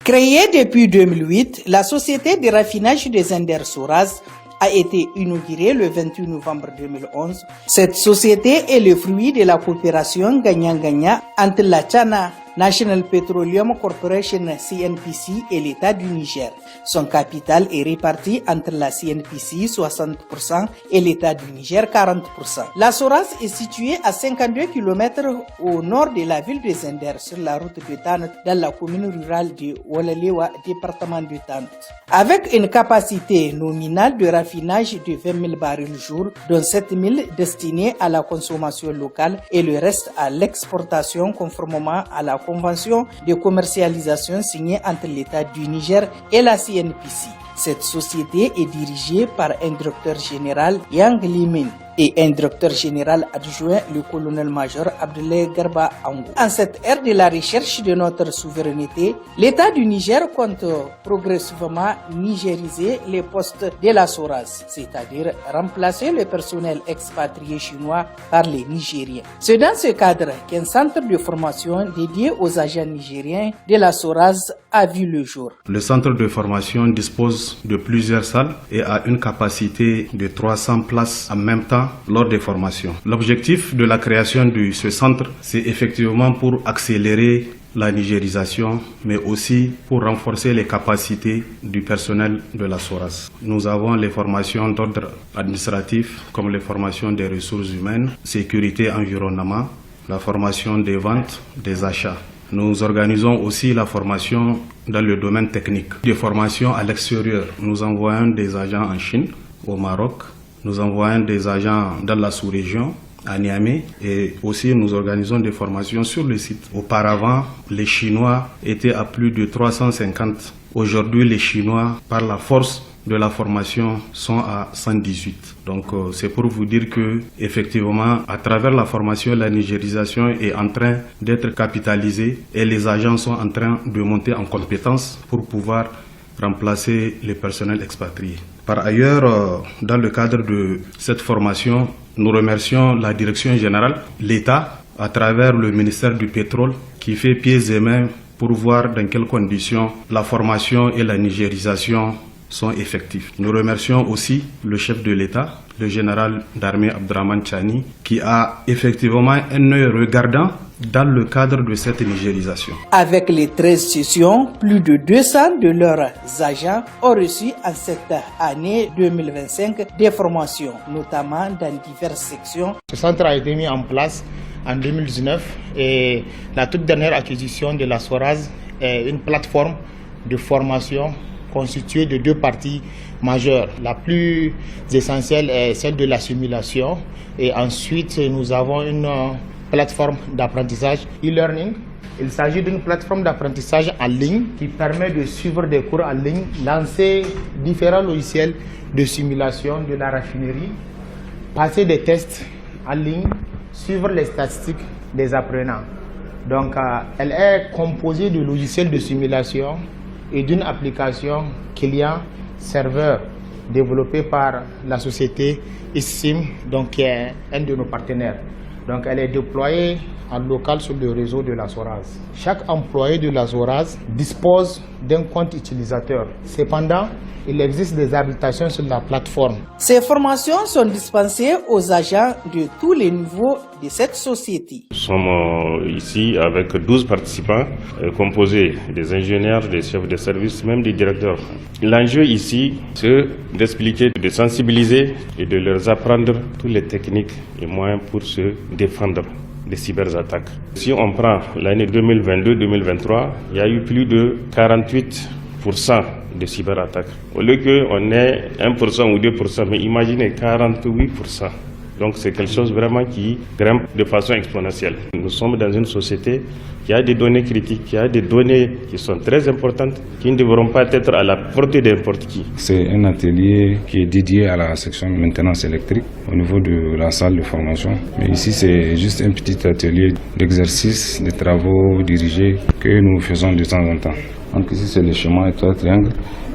Créée depuis 2008, la société de raffinage des Zender Soraz a été inaugurée le 28 novembre 2011. Cette société est le fruit de la coopération gagnant-gagnant entre la Chana National Petroleum Corporation CNPC et l'État du Niger. Son capital est réparti entre la CNPC 60% et l'État du Niger 40%. La Soraz est située à 52 km au nord de la ville de Zender sur la route de Tanut dans la commune rurale de Wolalewa, département de Tanut. Avec une capacité nominale de raffinage de 20 000 barils jour, dont 7 000 destinés à la consommation locale et le reste à l'exportation conformément à la convention de commercialisation signée entre l'État du Niger et la CNPC. Cette société est dirigée par un directeur général, Yang Limin, et un directeur général adjoint, le colonel-major Abdoulaye Garba Angou. En cette ère de la recherche de notre souveraineté, l'État du Niger compte progressivement nigériser les postes de la Soraz, c'est-à-dire remplacer le personnel expatrié chinois par les Nigériens. C'est dans ce cadre qu'un centre de formation dédié aux agents nigériens de la Soraz a vu le jour. Le centre de formation dispose de plusieurs salles et a une capacité de 300 places en même temps lors des formations. L'objectif de la création de ce centre, c'est effectivement pour accélérer la nigérisation, mais aussi pour renforcer les capacités du personnel de la Soraz. Nous avons les formations d'ordre administratif, comme les formations des ressources humaines, sécurité, environnement, la formation des ventes, des achats. Nous organisons aussi la formation dans le domaine technique. Des formations à l'extérieur. Nous envoyons des agents en Chine, au Maroc. Nous envoyons des agents dans la sous-région, à Niamey. Et aussi nous organisons des formations sur le site. Auparavant, les Chinois étaient à plus de 350. Aujourd'hui, les Chinois, par la force de la formation, sont à 118. Donc c'est pour vous dire que effectivement, à travers la formation, la nigérisation est en train d'être capitalisée et les agents sont en train de monter en compétences pour pouvoir remplacer les personnels expatriés. Par ailleurs, dans le cadre de cette formation, nous remercions la direction générale, l'État, à travers le ministère du Pétrole, qui fait pieds et mains pour voir dans quelles conditions la formation et la nigérisation sont effectifs. Nous remercions aussi le chef de l'État, le général d'armée Abdraman Chani, qui a effectivement un œil regardant dans le cadre de cette nigérisation. Avec les 13 sessions, plus de 200 de leurs agents ont reçu en cette année 2025 des formations, notamment dans diverses sections. Ce centre a été mis en place en 2019 et la toute dernière acquisition de la Soraz est une plateforme de formation constituée de deux parties majeures. La plus essentielle est celle de la simulation et ensuite nous avons une plateforme d'apprentissage e-learning. Il s'agit d'une plateforme d'apprentissage en ligne qui permet de suivre des cours en ligne, lancer différents logiciels de simulation de la raffinerie, passer des tests en ligne, suivre les statistiques des apprenants. Donc elle est composée de logiciels de simulation et d'une application client-serveur développée par la société ISSIM, donc qui est un de nos partenaires. Donc elle est déployée en local sur le réseau de la Soraz. Chaque employé de la Soraz dispose d'un compte utilisateur. Cependant, il existe des habilitations sur la plateforme. Ces formations sont dispensées aux agents de tous les niveaux de cette société. Nous sommes ici avec 12 participants composés des ingénieurs, des chefs de service, même des directeurs. L'enjeu ici, c'est d'expliquer, de sensibiliser et de leur apprendre toutes les techniques et moyens pour se défendre des cyberattaques. Si on prend l'année 2022-2023, il y a eu plus de 48% de cyberattaques. Au lieu qu'on ait 1% ou 2%, mais imaginez 48%. Donc c'est quelque chose vraiment qui grimpe de façon exponentielle. Nous sommes dans une société qui a des données critiques, qui a des données qui sont très importantes, qui ne devront pas être à la portée de n'importe qui. C'est un atelier qui est dédié à la section maintenance électrique au niveau de la salle de formation. Mais ici c'est juste un petit atelier d'exercice, de travaux dirigés que nous faisons de temps en temps. Donc ici c'est le schéma étoile triangle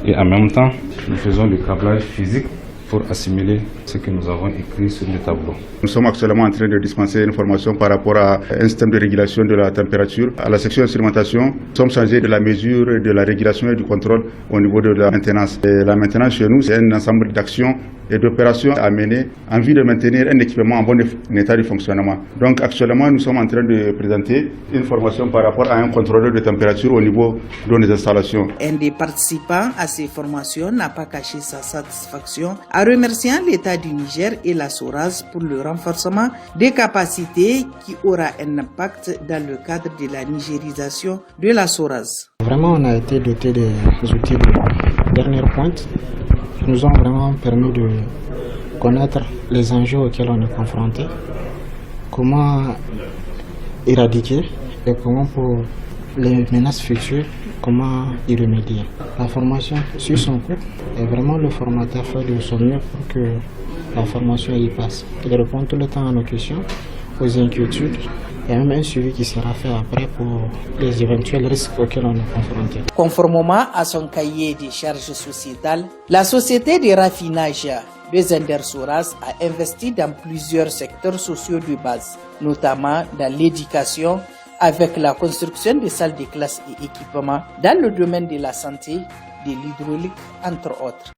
et en même temps nous faisons du câblage physique pour assimiler ce que nous avons écrit sur le tableau. Nous sommes actuellement en train de dispenser une formation par rapport à un système de régulation de la température. À la section instrumentation, nous sommes chargés de la mesure, de la régulation et du contrôle au niveau de la maintenance. Et la maintenance chez nous, c'est un ensemble d'actions et d'opérations à mener en vue de maintenir un équipement en bon état de fonctionnement. Donc actuellement, nous sommes en train de présenter une formation par rapport à un contrôleur de température au niveau de nos installations. Un des participants à ces formations n'a pas caché sa satisfaction en remerciant l'État du Niger et la SORAS pour le renforcement des capacités qui aura un impact dans le cadre de la nigérisation de la SORAS. Vraiment, on a été doté des outils de dernière pointe qui nous ont vraiment permis de connaître les enjeux auxquels on est confronté, comment éradiquer et comment pour les menaces futures, comment y remédier. La formation suit son cours et vraiment le formateur fait de son mieux pour que la formation y passe. Il répond tout le temps à nos questions, aux inquiétudes. Il y a même un suivi qui sera fait après pour les éventuels risques auxquels on est confronté. Conformément à son cahier des charges sociétales, la société de raffinage de Zender SORAS a investi dans plusieurs secteurs sociaux de base, notamment dans l'éducation, avec la construction de salles de classe et équipements, dans le domaine de la santé, de l'hydraulique, entre autres.